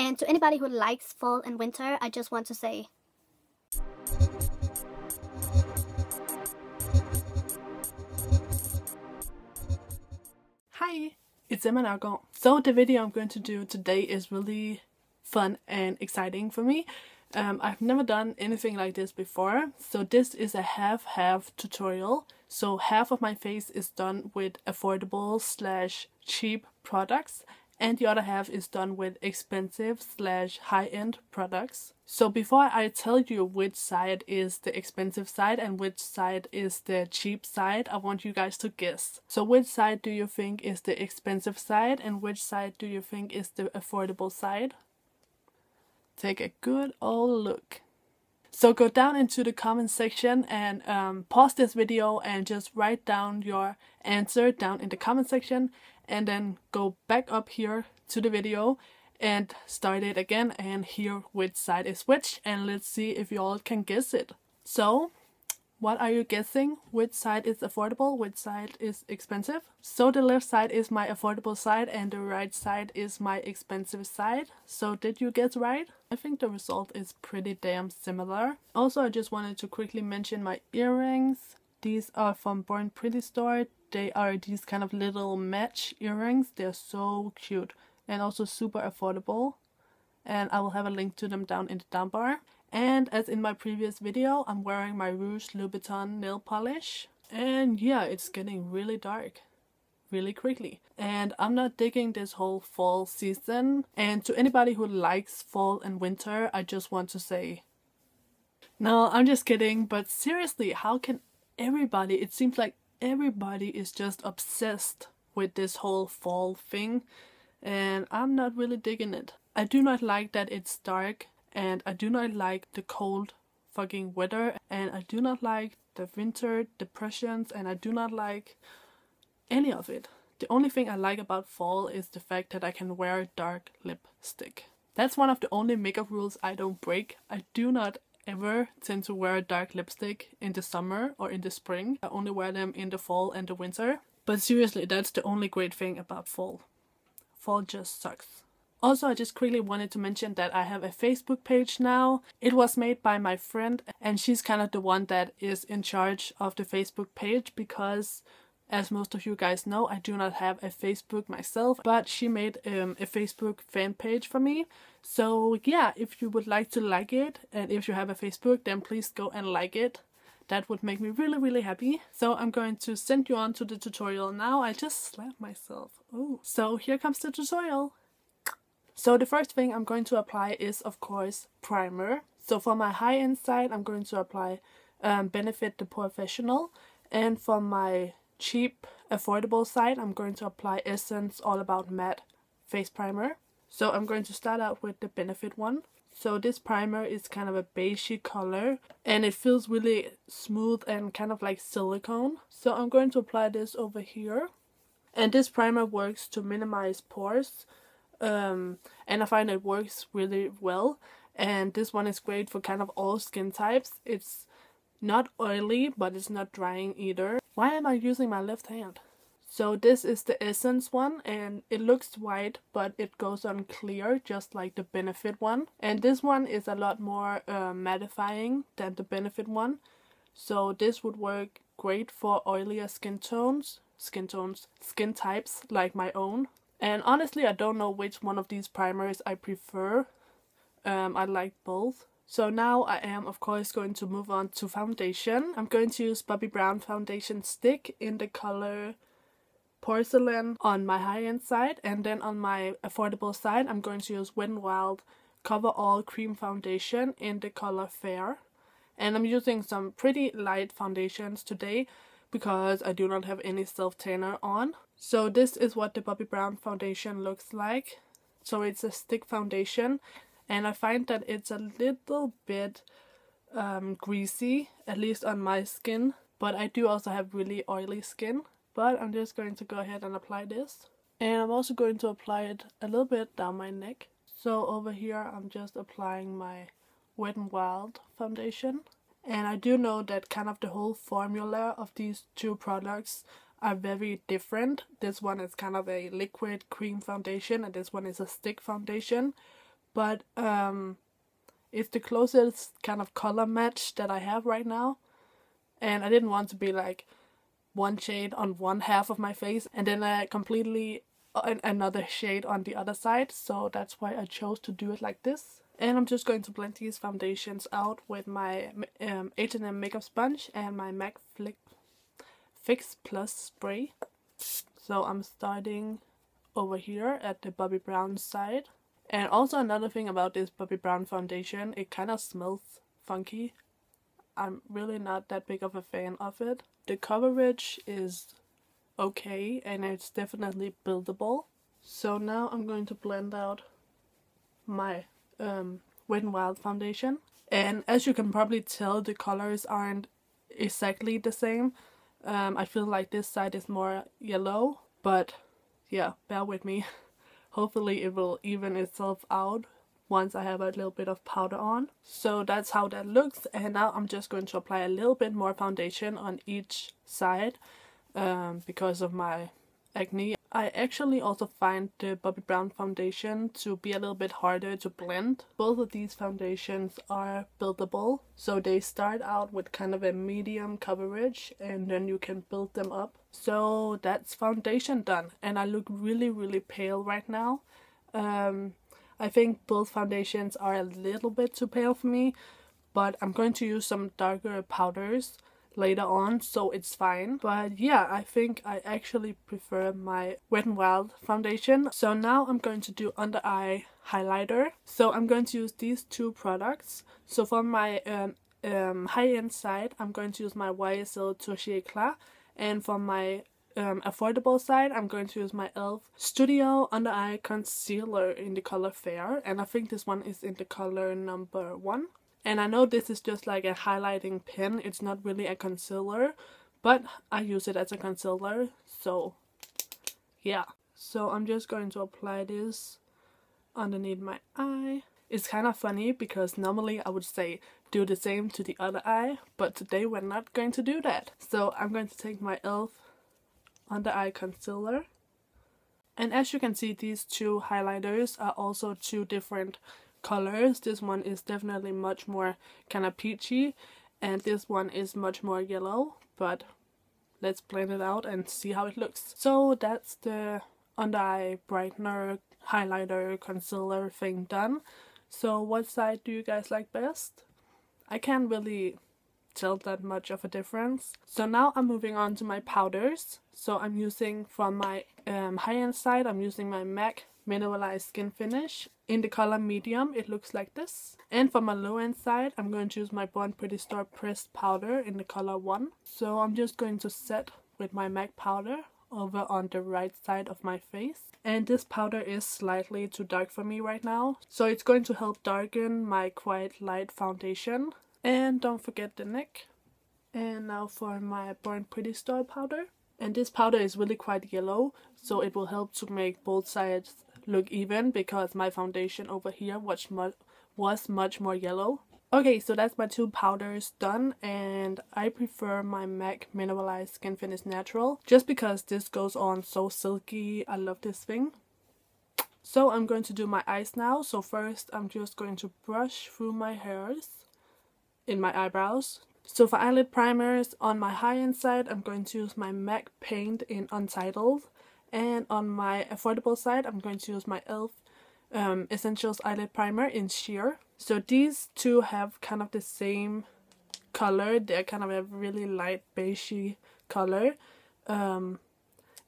And to anybody who likes fall and winter, I just want to say hi, it's Emma Nørgaard. So the video I'm going to do today is really fun and exciting for me. I've never done anything like this before, so this is a half-half tutorial. So half of my face is done with affordable / cheap products, and the other half is done with expensive / high-end products. So before I tell you which side is the expensive side and which side is the cheap side, I want you guys to guess. So which side do you think is the expensive side and which side do you think is the affordable side? Take a good old look. So go down into the comment section and pause this video and just write down your answer down in the comment section, and then go back up here to the video and start it again and hear which side is which, and let's see if you all can guess it. So what are you guessing? Which side is affordable? Which side is expensive? So the left side is my affordable side and the right side is my expensive side. So did you guess right? I think the result is pretty damn similar. Also, I just wanted to quickly mention my earrings. These are from BornPrettyStore. They are these kind of little match earrings. They're so cute and also super affordable. And I will have a link to them down in the down bar. And as in my previous video, I'm wearing my Rouge Louboutin nail polish. And yeah, it's getting really dark really quickly. And I'm not digging this whole fall season. And to anybody who likes fall and winter, I just want to say, no, I'm just kidding. But seriously, how can everybody, it seems like everybody is just obsessed with this whole fall thing. And I'm not really digging it. I do not like that it's dark. And I do not like the cold fucking weather, and I do not like the winter depressions, and I do not like any of it. The only thing I like about fall is the fact that I can wear dark lipstick. That's one of the only makeup rules I don't break. I do not ever tend to wear dark lipstick in the summer or in the spring. I only wear them in the fall and the winter. But seriously, that's the only great thing about fall. Fall just sucks. Also, I just quickly wanted to mention that I have a Facebook page now. It was made by my friend, and she's kind of the one that is in charge of the Facebook page because, as most of you guys know, I do not have a Facebook myself, but she made a Facebook fan page for me. So yeah, if you would like to like it, and if you have a Facebook, then please go and like it. That would make me really, really happy. So I'm going to send you on to the tutorial now. I just slapped myself. Oh, so here comes the tutorial. So the first thing I'm going to apply is, of course, primer. So for my high-end side, I'm going to apply Benefit the POREfessional. And for my cheap, affordable side, I'm going to apply Essence All About Matte Face Primer. So I'm going to start out with the Benefit one. So this primer is kind of a beigey color, and it feels really smooth and kind of like silicone. So I'm going to apply this over here. And this primer works to minimize pores. And I find it works really well, and this one is great for kind of all skin types. It's not oily, but it's not drying either. Why am I using my left hand? So this is the Essence one, and it looks white, but it goes on clear, just like the Benefit one. And this one is a lot more mattifying than the Benefit one. So this would work great for oilier skin types like my own. And honestly, I don't know which one of these primers I prefer. I like both. So now I am, of course, going to move on to foundation. I'm going to use Bobbi Brown foundation stick in the color Porcelain on my high-end side. And then on my affordable side, I'm going to use Wet n Wild CoverAll cream foundation in the color Fair. And I'm using some pretty light foundations today because I do not have any self-tanner on. So this is what the Bobbi Brown foundation looks like. So it's a stick foundation, and I find that it's a little bit greasy, at least on my skin. But I do also have really oily skin. But I'm just going to go ahead and apply this. And I'm also going to apply it a little bit down my neck. So over here I'm just applying my Wet n Wild foundation. And I do know that kind of the whole formula of these two products are very different. This one is kind of a liquid cream foundation and this one is a stick foundation. but it's the closest kind of color match that I have right now, and I didn't want to be like one shade on one half of my face and then completely another shade on the other side, so that's why I chose to do it like this. And I'm just going to blend these foundations out with my H&M Makeup Sponge and my MAC Fix Plus spray. So I'm starting over here at the Bobbi Brown side. And also another thing about this Bobbi Brown foundation, it kind of smells funky. I'm really not that big of a fan of it. The coverage is okay and it's definitely buildable. So now I'm going to blend out my Wet n Wild foundation, and as you can probably tell, the colors aren't exactly the same. I feel like this side is more yellow, but yeah, bear with me. Hopefully it will even itself out once I have a little bit of powder on. So that's how that looks, and now I'm just going to apply a little bit more foundation on each side because of my acne. I actually also find the Bobbi Brown foundation to be a little bit harder to blend. Both of these foundations are buildable, so they start out with kind of a medium coverage and then you can build them up. So that's foundation done, and I look really pale right now. I think both foundations are a little bit too pale for me, but I'm going to use some darker powders later on, so it's fine. But yeah, I think I actually prefer my Wet n Wild foundation. So now I'm going to do under eye highlighter. So I'm going to use these two products. So for my high-end side, I'm going to use my YSL Touché Éclat, and for my affordable side, I'm going to use my e.l.f. Studio Under Eye Concealer in the color Fair, and I think this one is in the color number 1. And I know this is just like a highlighting pen, it's not really a concealer, but I use it as a concealer, so yeah. So I'm just going to apply this underneath my eye. It's kind of funny because normally I would say do the same to the other eye, but today we're not going to do that. So I'm going to take my e.l.f. Under Eye Concealer. And as you can see, these two highlighters are also two different colors. This one is definitely much more kind of peachy and this one is much more yellow, but let's blend it out and see how it looks. So that's the under eye brightener, highlighter, concealer thing done. So what side do you guys like best? I can't really tell that much of a difference. So now I'm moving on to my powders. So I'm using, from my high-end side, I'm using my MAC Mineralize Skinfinish in the color medium. It looks like this. And for my low-end side, I'm going to use my BornPrettyStore pressed powder in the color 1. So I'm just going to set with my MAC powder over on the right side of my face. And this powder is slightly too dark for me right now, so it's going to help darken my quite light foundation. And don't forget the neck. And now for my BornPrettyStore powder. And this powder is really quite yellow, so it will help to make both sides look even, because my foundation over here was much more yellow. Okay, so that's my two powders done, and I prefer my MAC Mineralize Skinfinish Natural just because this goes on so silky. I love this thing. So I'm going to do my eyes now. So first I'm just going to brush through my hairs in my eyebrows. So for eyelid primers, on my high-end side, I'm going to use my MAC Paint in Untitled. And on my affordable side, I'm going to use my e.l.f. Essentials Eyelid Primer in Sheer. So these two have kind of the same color. They're kind of a really light beigey color. And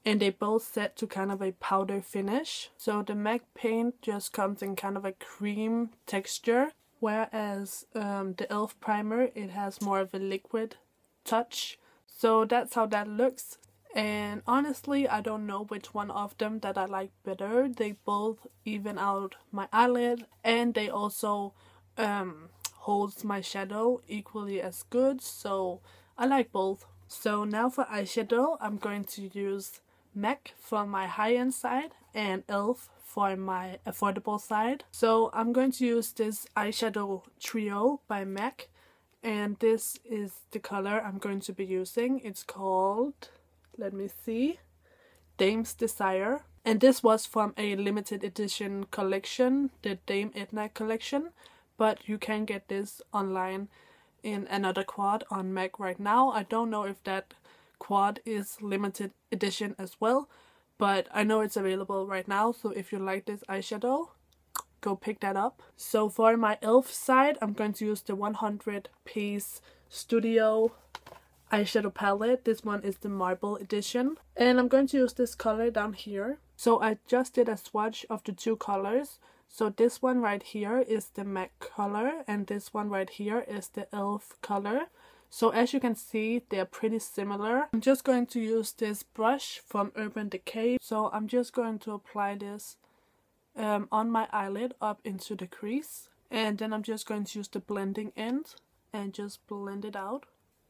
they both set to kind of a powder finish. So the MAC Paint just comes in kind of a cream texture, whereas the e.l.f. primer, it has more of a liquid touch. So that's how that looks. And honestly, I don't know which one of them that I like better. They both even out my eyelid, and they also holds my shadow equally as good, so I like both. So now for eyeshadow, I'm going to use MAC for my high-end side and e.l.f. for my affordable side. So I'm going to use this eyeshadow trio by MAC, and this is the color I'm going to be using. It's called, let me see, Dame's Desire. And this was from a limited edition collection, the Dame Edna collection. But you can get this online in another quad on MAC right now. I don't know if that quad is limited edition as well, but I know it's available right now. So if you like this eyeshadow, go pick that up. So for my e.l.f. side, I'm going to use the 100 piece Studio eyeshadow palette. This one is the Marble edition. And I'm going to use this color down here. So I just did a swatch of the two colors. So this one right here is the MAC color and this one right here is the e.l.f. color. So as you can see, they're pretty similar. I'm just going to use this brush from Urban Decay. So I'm just going to apply this on my eyelid up into the crease. And then I'm just going to use the blending end and just blend it out.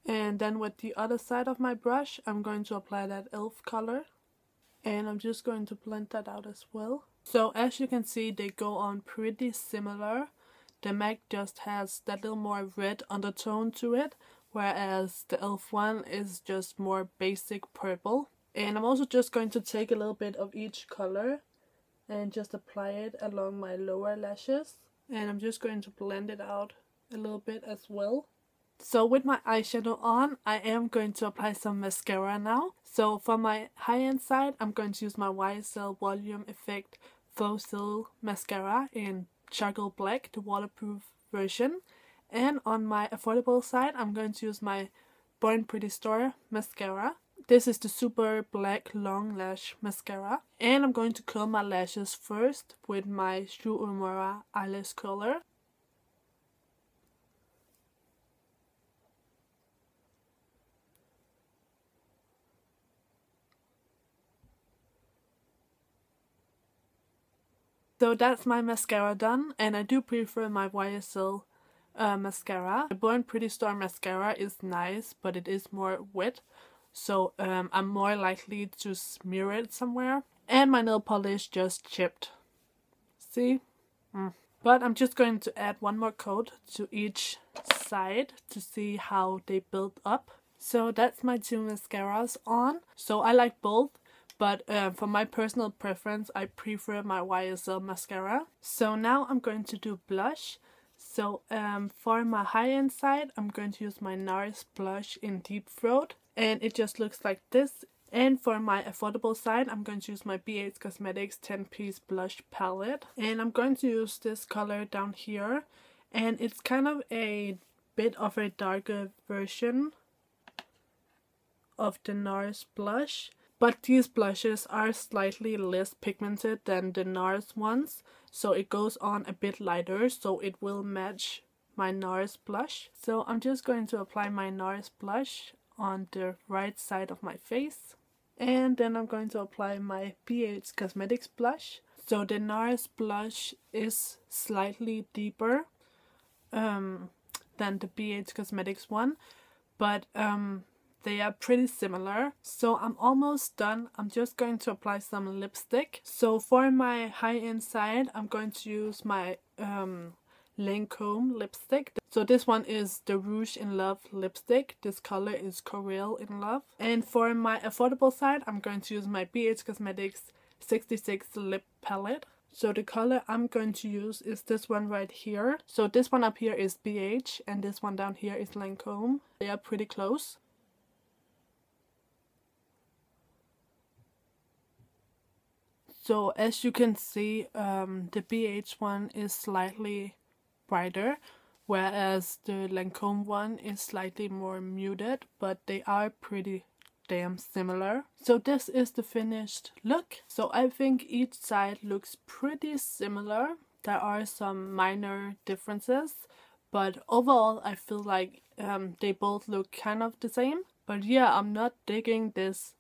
And then with the other side of my brush, I'm going to apply that e.l.f. color. And I'm just going to blend that out as well. So as you can see, they go on pretty similar. The MAC just has that little more red undertone to it, whereas the e.l.f. one is just more basic purple. And I'm also just going to take a little bit of each color and just apply it along my lower lashes. And I'm just going to blend it out a little bit as well. So with my eyeshadow on, I am going to apply some mascara now. So for my high-end side, I'm going to use my YSL Volume Effect Faux mascara in charcoal black, the waterproof version. And on my affordable side, I'm going to use my BornPrettyStore Mascara. This is the super black long lash mascara. And I'm going to curl my lashes first with my Uemura eyelash curler. So that's my mascara done, and I do prefer my YSL mascara. The BornPrettyStore mascara is nice, but it is more wet, so I'm more likely to smear it somewhere. And my nail polish just chipped. See? But I'm just going to add one more coat to each side to see how they build up. So that's my two mascaras on. So I like both. But for my personal preference, I prefer my YSL mascara. So now I'm going to do blush. So for my high-end side, I'm going to use my NARS blush in Deep Throat. And it just looks like this. And for my affordable side, I'm going to use my BH Cosmetics 10-piece blush palette. And I'm going to use this color down here. And it's kind of a bit of a darker version of the NARS blush. But these blushes are slightly less pigmented than the NARS ones, so it goes on a bit lighter, so it will match my NARS blush. So I'm just going to apply my NARS blush on the right side of my face. And then I'm going to apply my BH Cosmetics blush. So the NARS blush is slightly deeper than the BH Cosmetics one, but they are pretty similar. So I'm almost done. I'm just going to apply some lipstick. So for my high-end side, I'm going to use my Lancome lipstick. So this one is the Rouge in Love lipstick. This color is Coral in Love. And for my affordable side, I'm going to use my BH Cosmetics 66 lip palette. So the color I'm going to use is this one right here. So this one up here is BH and this one down here is Lancome. They are pretty close. So as you can see, the BH one is slightly brighter, whereas the Lancome one is slightly more muted, but they are pretty damn similar. So this is the finished look. So I think each side looks pretty similar. There are some minor differences, but overall I feel like they both look kind of the same. But yeah, I'm not digging this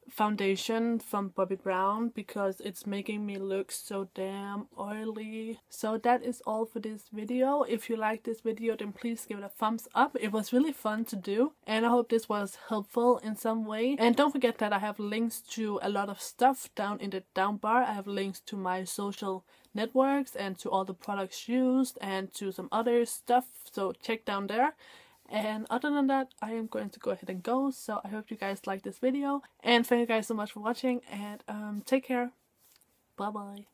foundation from Bobbi Brown because it's making me look so damn oily. So that is all for this video. If you like this video, then please give it a thumbs up. It was really fun to do and I hope this was helpful in some way. And don't forget that I have links to a lot of stuff down in the down bar. I have links to my social networks and to all the products used and to some other stuff, so check down there. And other than that, I am going to go ahead and go. So I hope you guys like this video, and thank you guys so much for watching, and take care. Bye bye.